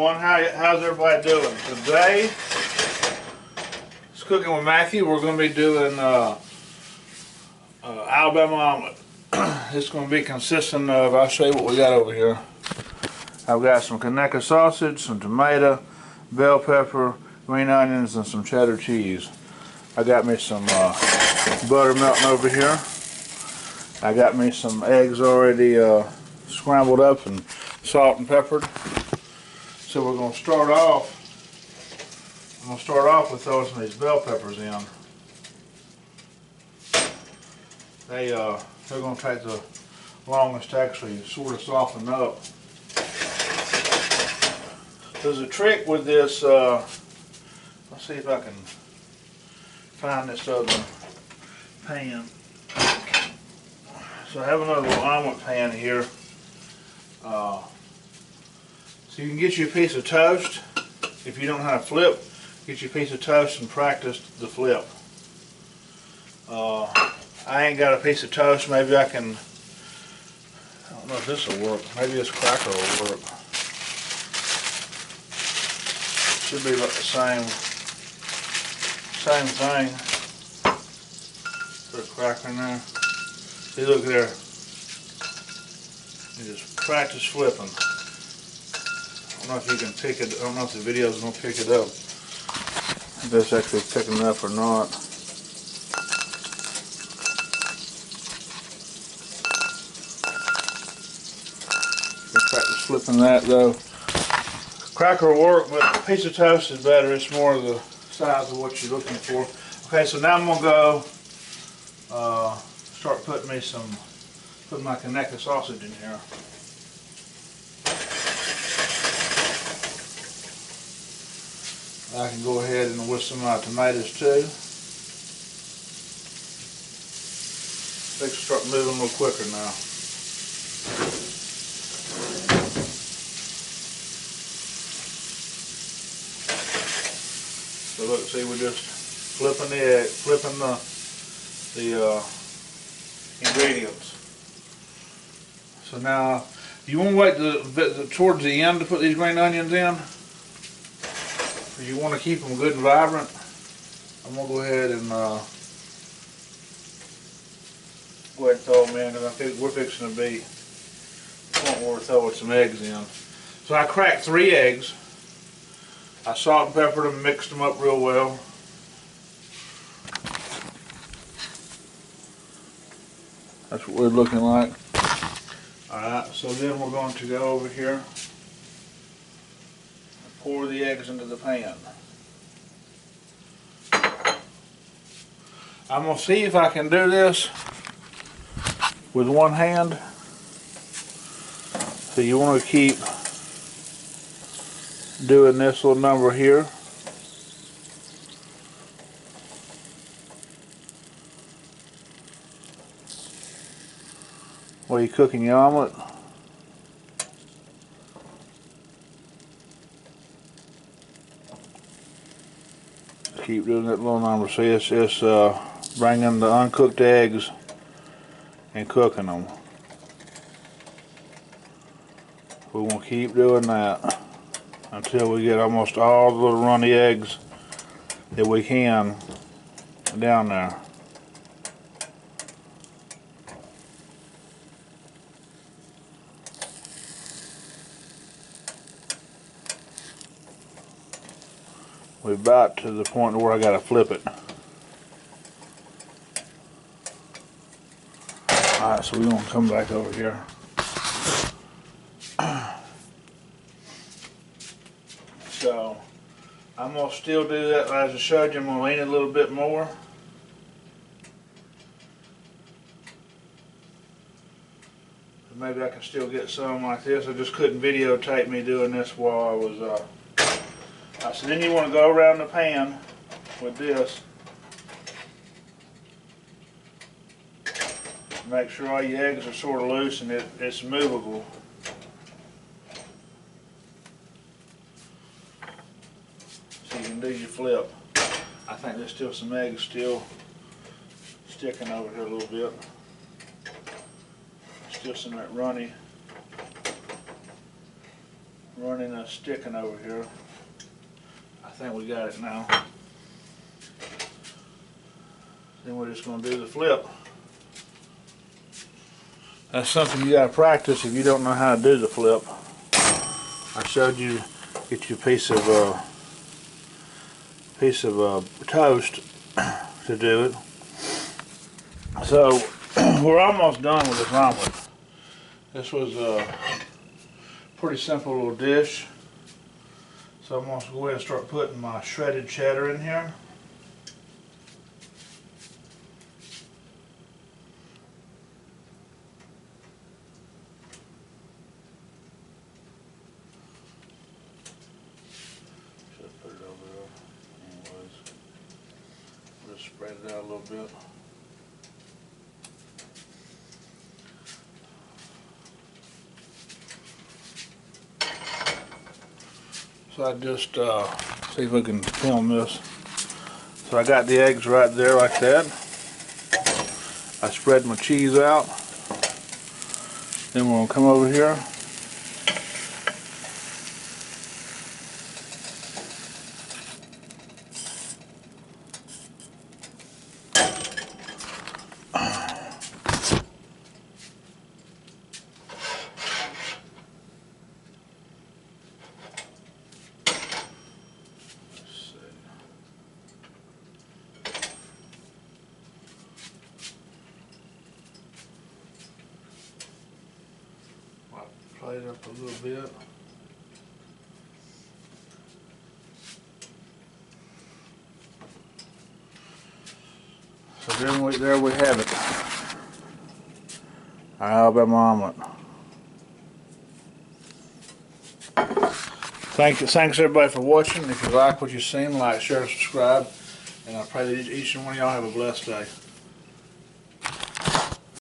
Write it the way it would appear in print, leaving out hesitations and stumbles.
everyone. How's everybody doing? Today, it's Cooking with Matthew. We're going to be doing Alabama omelet. It's going to be consistent of, I'll show you what we got over here. I've got some Conecuh sausage, some tomato, bell pepper, green onions, and some cheddar cheese. I got me some butter melting over here. I got me some eggs already scrambled up and salt and peppered. So we're going to start off. I'm going to start off with throwing some of these bell peppers in. They're going to take the longest to actually sort of soften up. There's a trick with this. Let's see if I can find this other pan. So I have another little omelet pan here. So you can get you a piece of toast. If you don't know how to flip, get you a piece of toast and practice the flip. I ain't got a piece of toast. Maybe I can, I don't know if this will work. Maybe this cracker will work. Should be about the same thing. Put a cracker in there. See, look there. You just practice flipping. I don't know if you can pick it. I don't know if the video is going to pick it up. If it's actually picking it up or not. You practice flipping that though. Cracker will work, but a piece of toast is better. It's more of the size of what you're looking for. Okay, so now I'm going to go start putting my Conecuh sausage in here. I can go ahead and with some of my tomatoes too. They can start moving a little quicker now. So look, see, we're just flipping the ingredients. So now, you want to wait towards the end to put these green onions in? You want to keep them good and vibrant. I'm going to go ahead and throw them in, because I think we're fixing to be the point where we're throwing some eggs in. So I cracked 3 eggs. I salt and peppered them and mixed them up real well. That's what we're looking like. Alright, so then we're going to go over here. Pour the eggs into the pan. I'm going to see if I can do this with one hand. So you want to keep doing this little number here. While you're cooking your omelet. Keep doing that little number. See, it's bringing the uncooked eggs and cooking them. We want to keep doing that until we get almost all the little runny eggs that we can down there. We're about to the point where I gotta flip it. Alright, so we're gonna come back over here. So I'm gonna still do that as I showed you. I'm gonna lean it a little bit more. Maybe I can still get some like this. I just couldn't videotape me doing this while I was so then you want to go around the pan with this. Make sure all your eggs are sort of loose and it's movable. So you can do your flip. I think there's still some eggs still sticking over here a little bit. Still some of that runny running a sticking over here. I think we got it now. Then we're just going to do the flip. That's something you got to practice if you don't know how to do the flip. I showed you, get you a piece of toast to do it. So we're almost done with this omelet. This was a pretty simple little dish. So I'm going to go ahead and start putting my shredded cheddar in here. Should put it over there. Anyways, just spread it out a little bit. So I just see if we can film this. So I got the eggs right there like that. I spread my cheese out. Then we're going to come over here. Plate up a little bit. So there we have it. Our Alabama omelet. Thanks everybody for watching. If you like what you've seen, like, share, subscribe, and I pray that each and one of y'all have a blessed day.